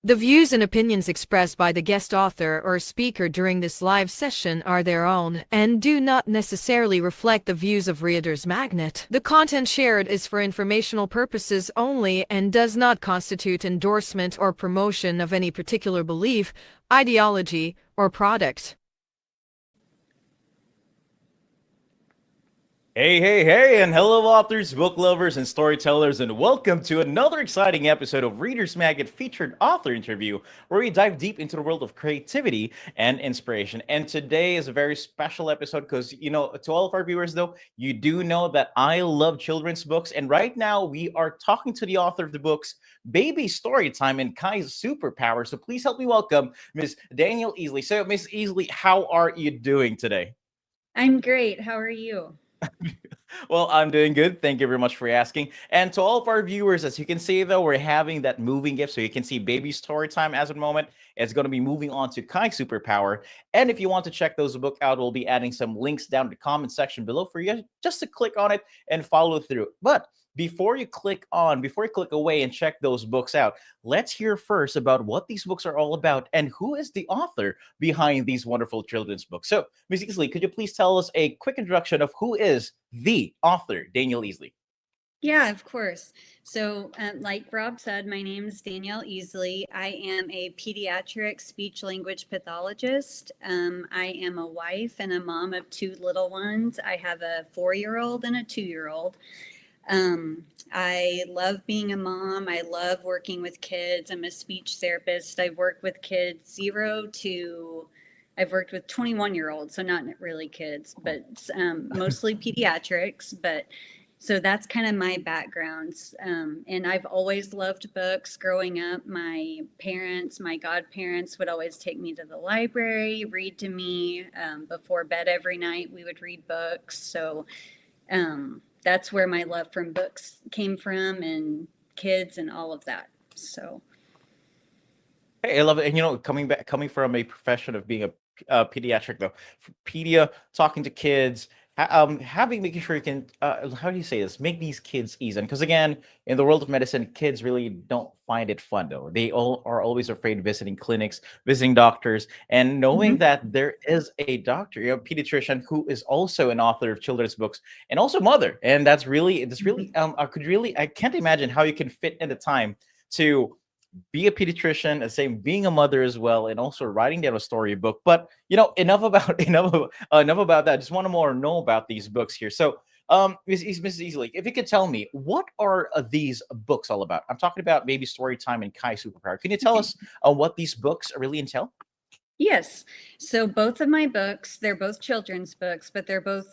The views and opinions expressed by the guest author or speaker during this live session are their own and do not necessarily reflect the views of Reader's Magnet. The content shared is for informational purposes only and does not constitute endorsement or promotion of any particular belief, ideology, or product. Hey, hey, hey, and hello, authors, book lovers, and storytellers, and welcome to another exciting episode of Reader's Magnet featured author interview, where we dive deep into the world of creativity and inspiration. And today is a very special episode because, to all of our viewers, though, you do know that I love children's books. And right now, we are talking to the author of the books, Baby Storytime and Kai's Superpower. So please help me welcome Miss Danielle Easley. So, Miss Easley, how are you doing today? I'm great. How are you? Well, I'm doing good. Thank you very much for asking. And to all of our viewers, as you can see, though, we're having that moving gift. So you can see Baby Story Time as of the moment. It's going to be moving on to Kai Superpower. And if you want to check those book out, we'll be adding some links down in the comment section below for you just to click on it and follow through. But before you click away and check those books out, let's hear first about what these books are all about and who is the author behind these wonderful children's books. So, Ms. Easley, could you please tell us a quick introduction of who is the author, Danielle Easley? Yeah, of course. So, like Rob said, my name is Danielle Easley. I am a pediatric speech language pathologist. I am a wife and a mom of two little ones. I have a 4-year-old and a 2-year-old. I love being a mom. I love working with kids. I'm a speech therapist. I've worked with kids 0 to I've worked with 21-year-olds, so not really kids, but mostly pediatrics. But so that's kind of my background. And I've always loved books growing up. My parents, my godparents would always take me to the library, read to me before bed every night. We would read books. So that's where my love from books came from, and kids and all of that. So Hey, I love it. And coming from a profession of being a pediatric though, talking to kids, making sure you can, how do you say this? Make these kids easy. Because again, in the world of medicine, kids really don't find it fun though. They all are always afraid visiting clinics, visiting doctors, and knowing Mhm. that there is a doctor, pediatrician who is also an author of children's books and also mother, and I can't imagine how you can fit in the time to be a pediatrician, the same being a mother as well, and also writing down a storybook. But enough about enough about that. Just want to more know about these books here. So, Mrs. Easley, if you could tell me what are these books all about? I'm talking about Baby Story Time and Kai Superpower. Can you tell us what these books really entail? Yes. So both of my books, they're both children's books, but they're both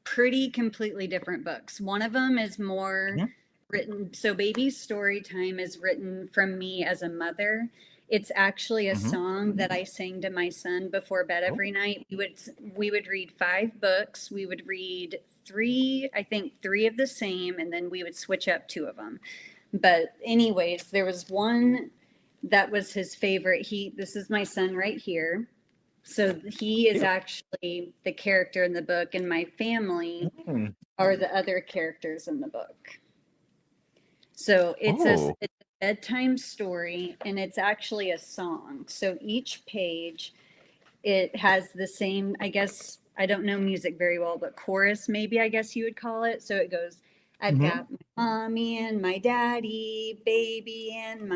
pretty completely different books. One of them is more Mhm. written. So Baby's Story Time is written from me as a mother. It's actually a Mhm. song that I sang to my son before bed Oh. every night. We would read 5 books. We would read three, I think 3 of the same, and then we would switch up 2 of them. But anyways, there was one that was his favorite. This is my son right here. So he is Cute. actually the character in the book, and my family Mm. are the other characters in the book. So Oh. it's a bedtime story, and it's actually a song. So each page, it has the same, I guess, I don't know music very well, but chorus, maybe I guess you would call it. So it goes, I've Mhm. got my mommy and my daddy, baby and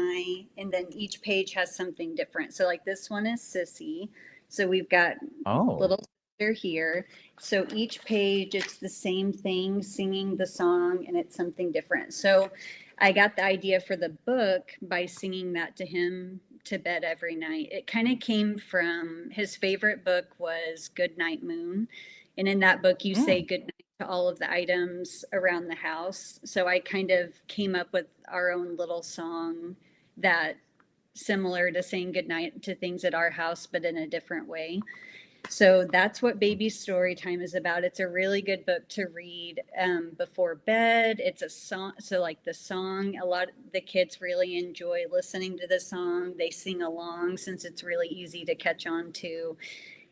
then each page has something different. So like this one is Sissy. So we've got Oh. little sister here. So each page, it's the same thing, singing the song, and it's something different. So I got the idea for the book by singing that to him to bed every night. It kind of came from his favorite book was Good Night Moon. And in that book, you say Mm. good night to all of the items around the house. So I kind of came up with our own little song that similar to saying goodnight to things at our house, but in a different way. So that's what Baby Story Time is about. It's a really good book to read before bed. It's a song. So, like the song, a lot of the kids really enjoy listening to the song. They sing along since it's really easy to catch on to,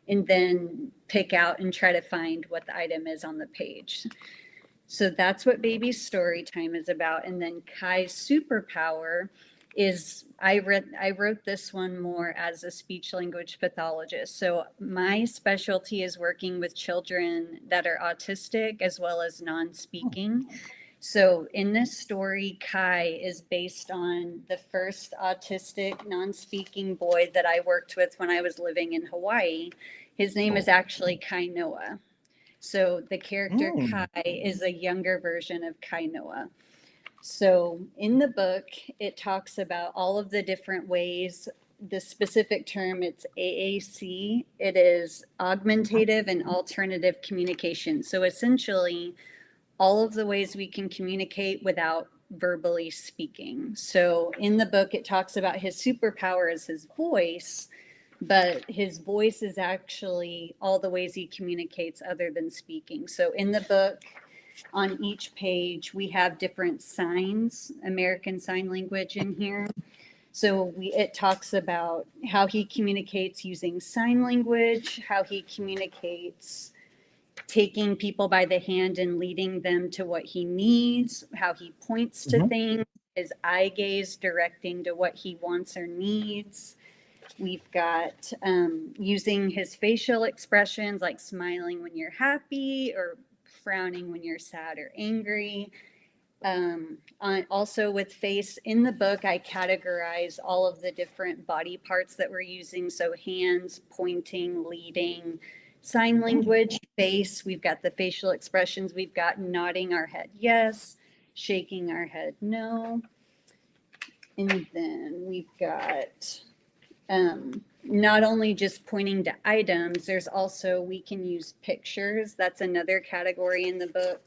and then pick out and try to find what the item is on the page. So that's what Baby Story Time is about. And then Kai's Superpower is I wrote this one more as a speech language pathologist. So my specialty is working with children that are autistic as well as non-speaking. So in this story, Kai is based on the first autistic non-speaking boy that I worked with when I was living in Hawaii. His name is actually Kai Noah. So the character Kai is a younger version of Kai Noah. So in the book, it talks about all of the different ways. The specific term, it's AAC. It is augmentative and alternative communication. So essentially, all of the ways we can communicate without verbally speaking. So in the book, it talks about his superpower is his voice, but his voice is actually all the ways he communicates other than speaking. So in the book, on each page, we have different signs, American Sign Language in here. So it talks about how he communicates using sign language, how he communicates taking people by the hand and leading them to what he needs, how he points to things, his eye gaze directing to what he wants or needs. We've got using his facial expressions, like smiling when you're happy or frowning when you're sad or angry. Also with face, in the book, I categorize all of the different body parts that we're using. So hands, pointing, leading, sign language, face. We've got the facial expressions. We've got nodding our head yes, shaking our head no. And then we've got not only just pointing to items, there's also, we can use pictures. That's another category in the book.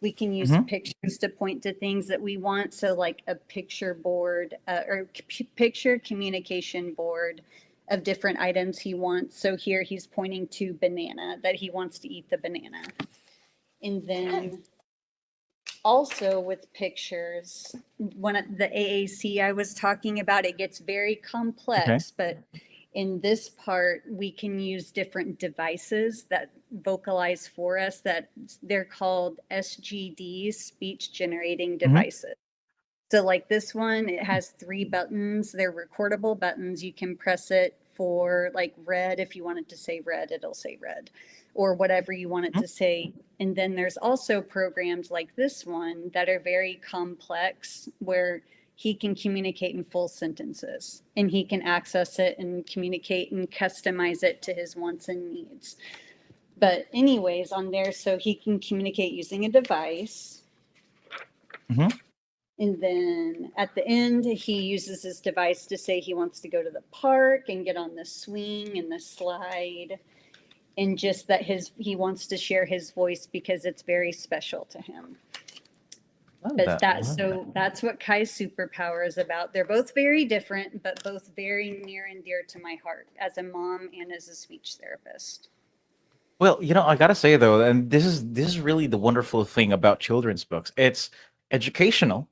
We can use pictures to point to things that we want. So like a picture board or picture communication board of different items he wants. So here he's pointing to banana, that he wants to eat the banana. And then also with pictures, one of the AAC I was talking about, it gets very complex, but in this part, we can use different devices that vocalize for us, that they're called SGDs, speech generating devices. So like this one, it has 3 buttons. They're recordable buttons. You can press it for like red. If you want it to say red, it'll say red, or whatever you want it to say. And then there's also programs like this one that are very complex, where he can communicate in full sentences and he can access it and communicate and customize it to his wants and needs. But anyways, on there, so he can communicate using a device. And then at the end, he uses his device to say he wants to go to the park and get on the swing and the slide. And just that he wants to share his voice because it's very special to him. But that's what Kai's superpower is about. They're both very different, but both very near and dear to my heart as a mom and as a speech therapist. Well, I gotta say though, and this is really the wonderful thing about children's books. It's educational.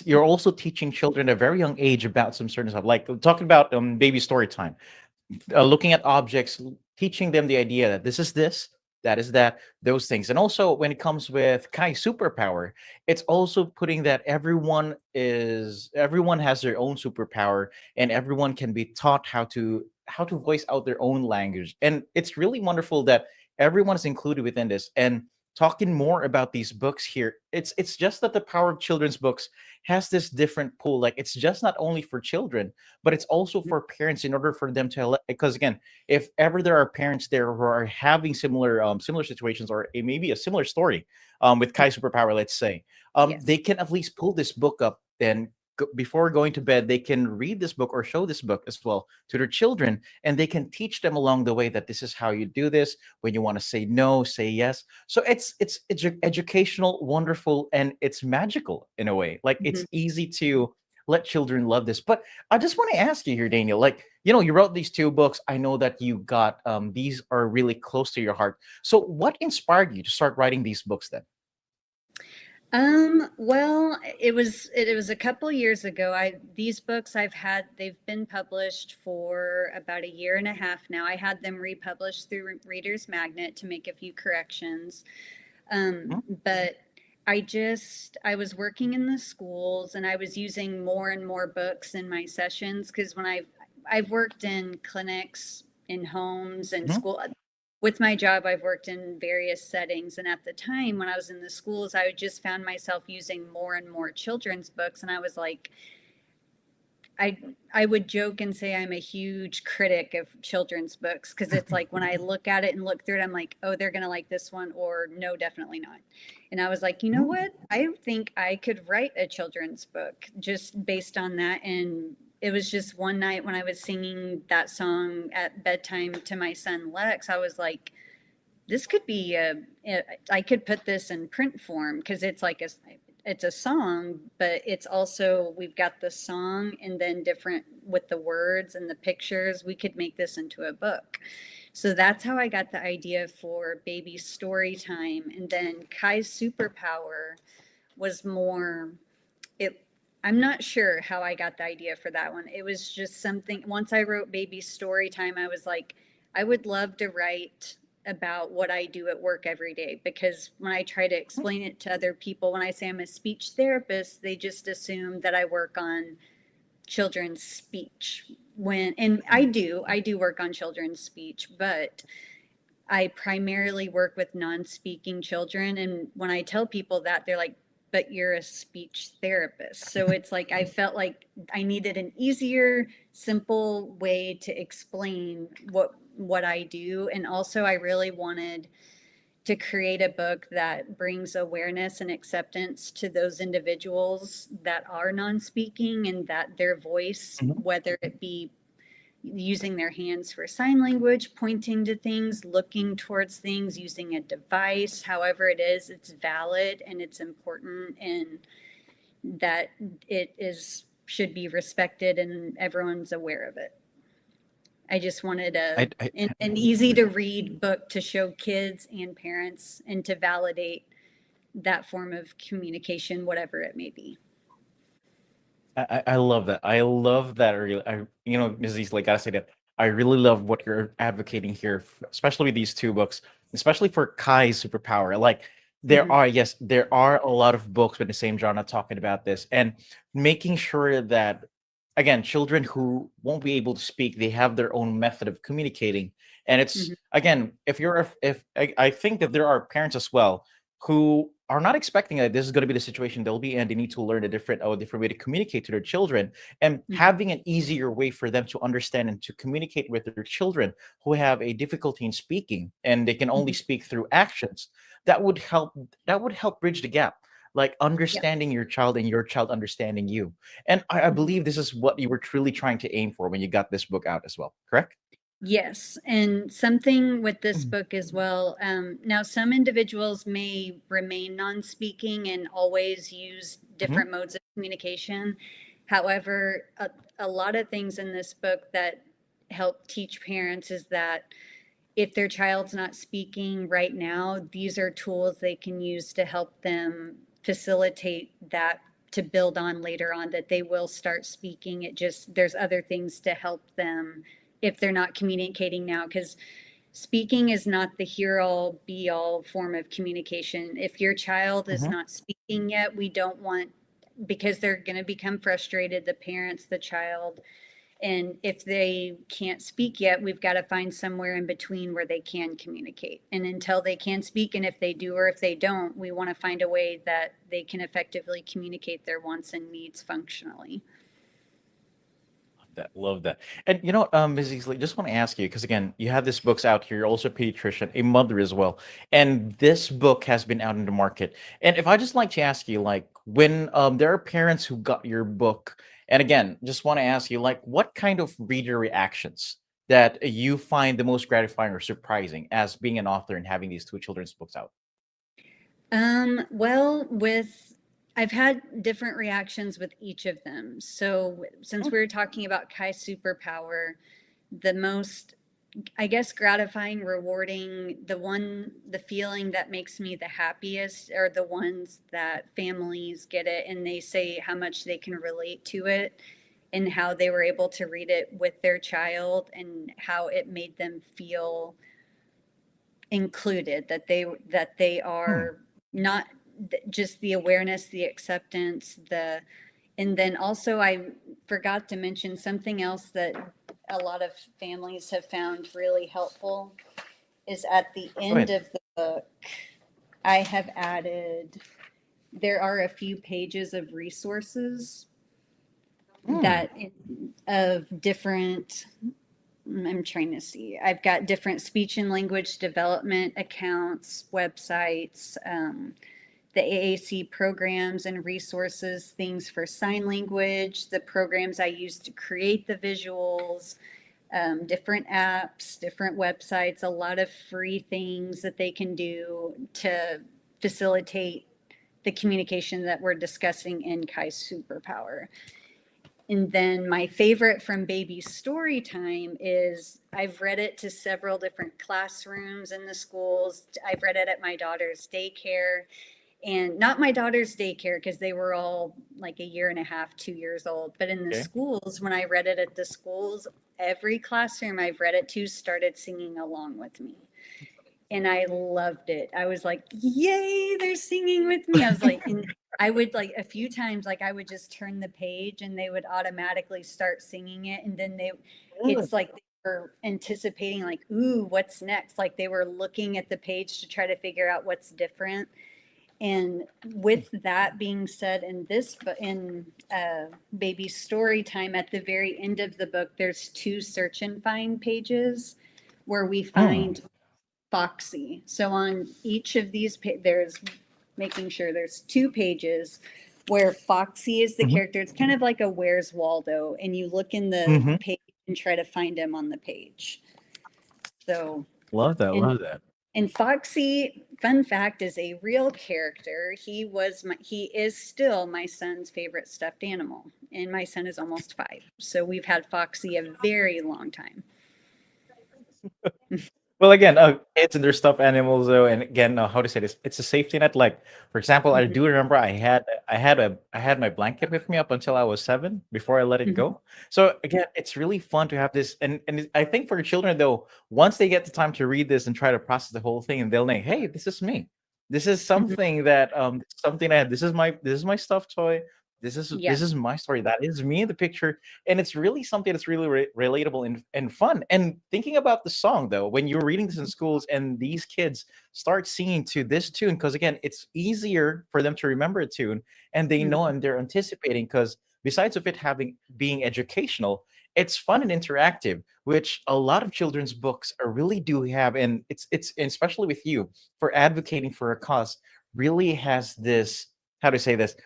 You're also teaching children at a very young age about some certain stuff, like talking about baby story time, looking at objects, teaching them the idea that this is this, that is that, those things. And also when it comes with Kai superpower, it's also putting that everyone has their own superpower, and everyone can be taught how to voice out their own language. And it's really wonderful that everyone is included within this. And talking more about these books here, it's just that the power of children's books has this different pull. Like, it's just not only for children, but it's also for parents, in order for them to, because again, if ever there are parents there who are having similar situations, or maybe a similar story with Kai superpower, let's say, they can at least pull this book up, and before going to bed, they can read this book or show this book as well to their children, and they can teach them along the way that this is how you do this. When you want to say no, say yes. So it's educational, wonderful, and it's magical in a way. Like, it's easy to let children love this. But I just want to ask you here, Daniel, like, you wrote these 2 books. I know that you got these are really close to your heart. So what inspired you to start writing these books then? Well, it was a couple years ago. These books they've been published for about a year and a half now. I had them republished through ReadersMagnet to make a few corrections. But I was working in the schools and I was using more and more books in my sessions because when I've worked in clinics, in homes and Mhm. school. With my job, I've worked in various settings. And at the time when I was in the schools, I just found myself using more and more children's books. And I was like, I I would joke and say I'm a huge critic of children's books because it's like when I look at it and look through it, I'm like, oh, they're gonna like this one, or no, definitely not. And I was like, you know Mm. what? I think I could write a children's book just based on that. And it was just one night when I was singing that song at bedtime to my son Lex, I was like, this could be I could put this in print form because it's a song, but it's also we've got the song and then different with the words and the pictures. We could make this into a book. So that's how I got the idea for Baby Story Time. And then Kai's Superpower was more it I'm not sure how I got the idea for that one. It was just something once I wrote Baby Story Time, I was like, I would love to write about what I do at work every day because when I try to explain it to other people, when I say I'm a speech therapist, they just assume that I work on children's speech. And I do work on children's speech, but I primarily work with non-speaking children. And when I tell people that, they're like, but you're a speech therapist. So it's like I felt like I needed an easier, simple way to explain what I do. And also I really wanted to create a book that brings awareness and acceptance to those individuals that are non-speaking and that their voice, Mhm. whether it be using their hands for sign language, pointing to things, looking towards things, using a device, however it is, it's valid and it's important and that it is should be respected and everyone's aware of it. I just wanted I an easy to read book to show kids and parents and to validate that form of communication, whatever it may be. I love that. I love that. Ms. Easley, gotta say that I really love what you're advocating here, especially with these two books, especially for Kai's Superpower. Like, Mhm. there are a lot of books with the same genre talking about this, and making sure that, again, children who won't be able to speak, they have their own method of communicating. And it's Mhm. again, if I think that there are parents as well who are not expecting that this is going to be the situation they'll be in. They need to learn a different way to communicate to their children, and Mhm. having an easier way for them to understand and to communicate with their children who have a difficulty in speaking and they can only Mhm. speak through actions. That would help. That would help bridge the gap, like Yep. understanding your child and your child understanding you. And I Mhm. believe this is what you were truly trying to aim for when you got this book out as well. Correct? Yes, and something with this Mhm. book as well. Now, some individuals may remain non-speaking and always use Mhm. different modes of communication. However, a lot of things in this book that help teach parents is that if their child's not speaking right now, these are tools they can use to help them facilitate that to build on later on that they will start speaking. It just, there's other things to help them if they're not communicating now, because speaking is not the hear all be all form of communication. If your child is Mhm. not speaking yet, we don't want, because they're going to become frustrated, the parents, the child, and if they can't speak yet, we've got to find somewhere in between where they can communicate. And until they can speak, and if they do or if they don't, we want to find a way that they can effectively communicate their wants and needs functionally. Love that. And Ms. Easley, just want to ask you, because again, you have these books out here. You're also a pediatrician, a mother as well. And this book has been out in the market. And if I just like to ask you, like, when there are parents who got your book, and again, just want to ask you, like, what kind of reader reactions that you find the most gratifying or surprising as being an author and having these two children's books out? Well, with I've had different reactions with each of them. So since we were talking about Kai Superpower, the most, I guess, gratifying, rewarding, the feeling that makes me the happiest are the ones that families get it and they say how much they can relate to it and how they were able to read it with their child and how it made them feel included, that they Hmm. are not. just the awareness, the acceptance, and then also I forgot to mention something else that a lot of families have found really helpful is at the Go end ahead. of the book, I have added, there are a few pages of resources Hmm. that of different, I'm trying to see, I've got different speech and language development accounts, websites, the AAC programs and resources, things for sign language, the programs I use to create the visuals, different apps, different websites, a lot of free things that they can do to facilitate the communication that we're discussing in Kai's Superpower. And then my favorite from Baby Story Time is I've read it to several different classrooms in the schools. I've read it at my daughter's daycare, and not my daughter's daycare because they were all like a year and a half, 2 years old. But in the Okay. schools, when I read it at the schools, every classroom I've read it to started singing along with me. And I loved it. I was like, yay, they're singing with me. I was like, and I would like a few times, like I would just turn the page and they would automatically start singing it. And then Mm. it's like they were anticipating, like, ooh, what's next? Like they were looking at the page to try to figure out what's different. And with that being said, in this, in Baby Story Time, at the very end of the book, there's 2 search and find pages where we Mm. find Foxy. So on each of these, there's making sure there's 2 pages where Foxy is the Mhm. character. It's kind of like a Where's Waldo, and you look in the Mhm. page and try to find him on the page. So, Love that. and Love that. and Foxy, fun fact, is a real character. He is still my son's favorite stuffed animal, and my son is almost 5. So we've had Foxy a very long time. Well, again, kids and their stuffed animals, though, and again, how to say this? It's a safety net. Like, for example, I Mhm, do remember I had my blanket with me up until I was 7 before I let it mhm, go. So again, it's really fun to have this, and I think for children though, once they get the time to read this and try to process the whole thing, and they'll know, hey, this is me. This is mhm. something that this is my stuffed toy. Yeah. This is my story. That is me in the picture, and it's really something that's really relatable and fun. And thinking about the song though, when you're reading this in schools and these kids start singing to this tune, because again, it's easier for them to remember a tune, and they know Mhm, and they're anticipating, because besides of it having being educational, it's fun and interactive, which a lot of children's books are really do have. And it's and especially with you for advocating for a cause, really has this, how to say this,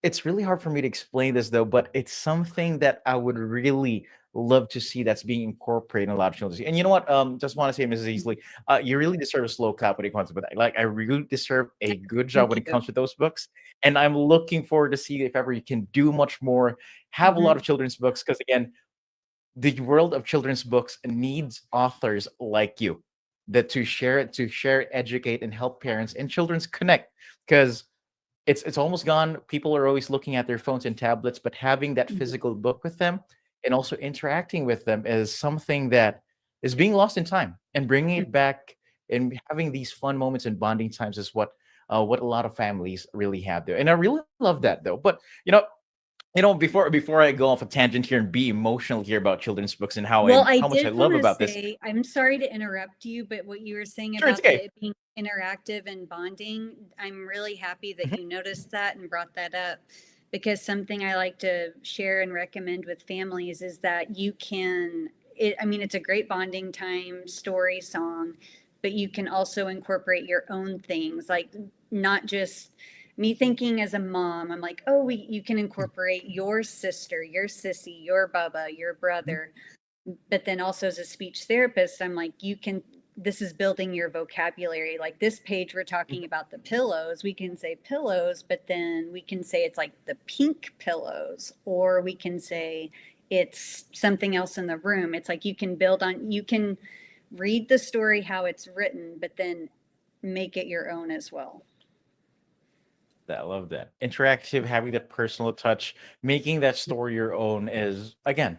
it's really hard for me to explain this though, but it's something that I would really love to see that's being incorporated in a lot of children. And you know what? Just want to say, Mrs. mhm. Easley, you really deserve a slow clap when it comes to that. Like, I really deserve a good job Thank when it you. comes to those books, and I'm looking forward to see if ever you can do much more, have a lot Mhm. of children's books, because again, the world of children's books needs authors like you that to share, educate, and help parents and children's connect, because it's almost gone. People are always looking at their phones and tablets, but having that Mhm, physical book with them and also interacting with them is something that is being lost in time, and bringing mhm. it back and having these fun moments and bonding times is what a lot of families really have there. And I really love that though. But before I go off a tangent here and be emotional here about children's books and Well, I how much I did love wanna about this. say, I'm sorry to interrupt you, but what you were saying Sure, it's about okay. the it being interactive and bonding, I'm really happy that Mhm. you noticed that and brought that up, because something I like to share and recommend with families is that you can I mean, it's a great bonding time, story, song, but you can also incorporate your own things, like, not just me thinking as a mom, I'm like, "Oh, you can incorporate your sister, your sissy, your bubba, your brother." But then also as a speech therapist, I'm like, this is building your vocabulary. Like this page, we're talking about the pillows. We can say pillows, but then we can say it's like the pink pillows, or we can say it's something else in the room. It's like you can read the story how it's written, but then make it your own as well. that. I love that. Interactive, having that personal touch, making that story your own is again,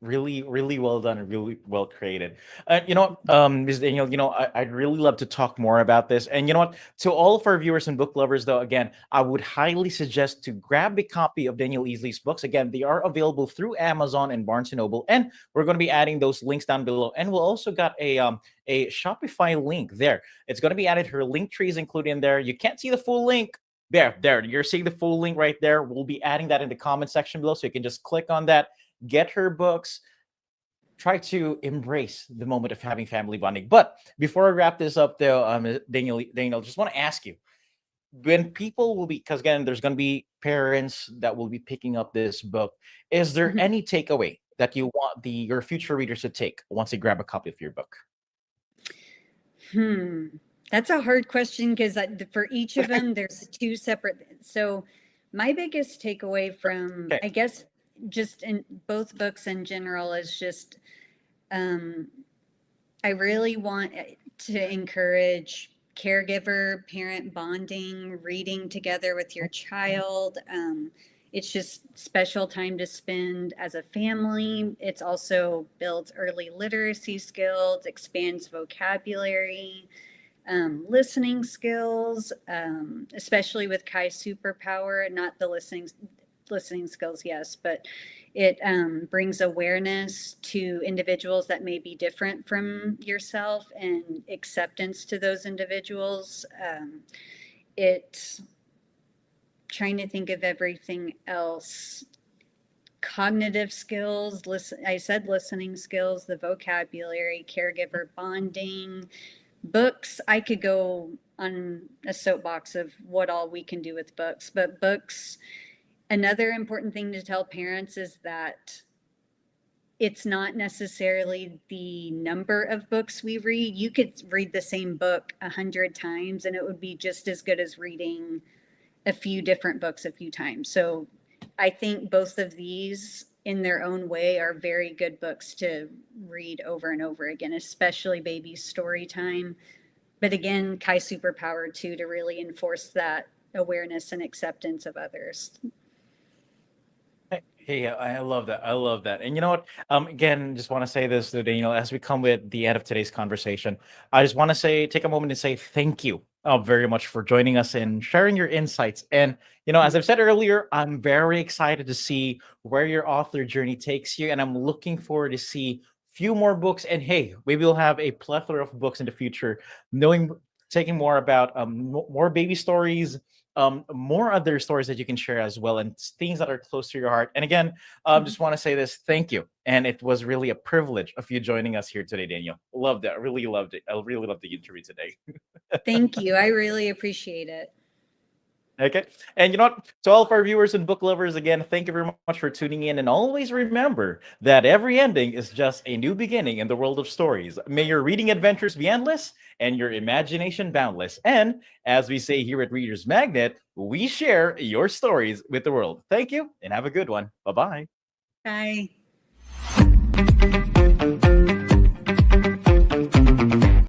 really, really well done and really well created. Ms. Daniel, I'd really love to talk more about this. And you know what? To all of our viewers and book lovers, though, again, I would highly suggest to grab a copy of Danielle Easley's books. Again, they are available through Amazon and Barnes and Noble, and we're going to be adding those links down below. And we'll also got a Shopify link there. It's going to be added. Her link tree is included in there. You can't see the full link. There, you're seeing the full link right there. We'll be adding that in the comment section below, so you can just click on that, get her books, try to embrace the moment of having family bonding. But before I wrap this up, though, Daniel, just want to ask you, when people will be, because again, there's going to be parents that will be picking up this book. Is there Mhm. any takeaway that you want your future readers to take once they grab a copy of your book? That's a hard question because for each of them, there's two separate. So, my biggest takeaway from, Okay. I guess, just in both books in general is just, um, I really want to encourage caregiver parent bonding, reading together with your child. It's just special time to spend as a family. It's also builds early literacy skills, expands vocabulary, listening skills, especially with Kai Superpower, not the listening skills, yes, but it brings awareness to individuals that may be different from yourself and acceptance to those individuals. It trying to think of everything else. Cognitive skills, I said listening skills, the vocabulary, caregiver bonding, books. I could go on a soapbox of what all we can do with books, but books, another important thing to tell parents is that it's not necessarily the number of books we read. You could read the same book 100 times and it would be just as good as reading a few different books a few times. So I think both of these in their own way are very good books to read over and over again, especially baby story time. But again, Kai Superpower too, to really enforce that awareness and acceptance of others. Hey, I love that. I love that. And you know what? Again, just want to say this, that, as we come with the end of today's conversation, I just want to take a moment to say thank you very much for joining us and sharing your insights. And, as I've said earlier, I'm very excited to see where your author journey takes you. And I'm looking forward to see few more books. And hey, maybe we'll have a plethora of books in the future, knowing, taking more about more baby stories, more other stories that you can share as well, and things that are close to your heart. And again, just want to say this, thank you. And it was really a privilege of you joining us here today, Daniel. Loved it. I really loved it. I really loved the interview today. Thank you. I really appreciate it. Okay. And you know what? To all of our viewers and book lovers, again, thank you very much for tuning in. And always remember that every ending is just a new beginning in the world of stories. May your reading adventures be endless and your imagination boundless. And as we say here at Readers Magnet, we share your stories with the world. Thank you and have a good one. Bye bye. Bye.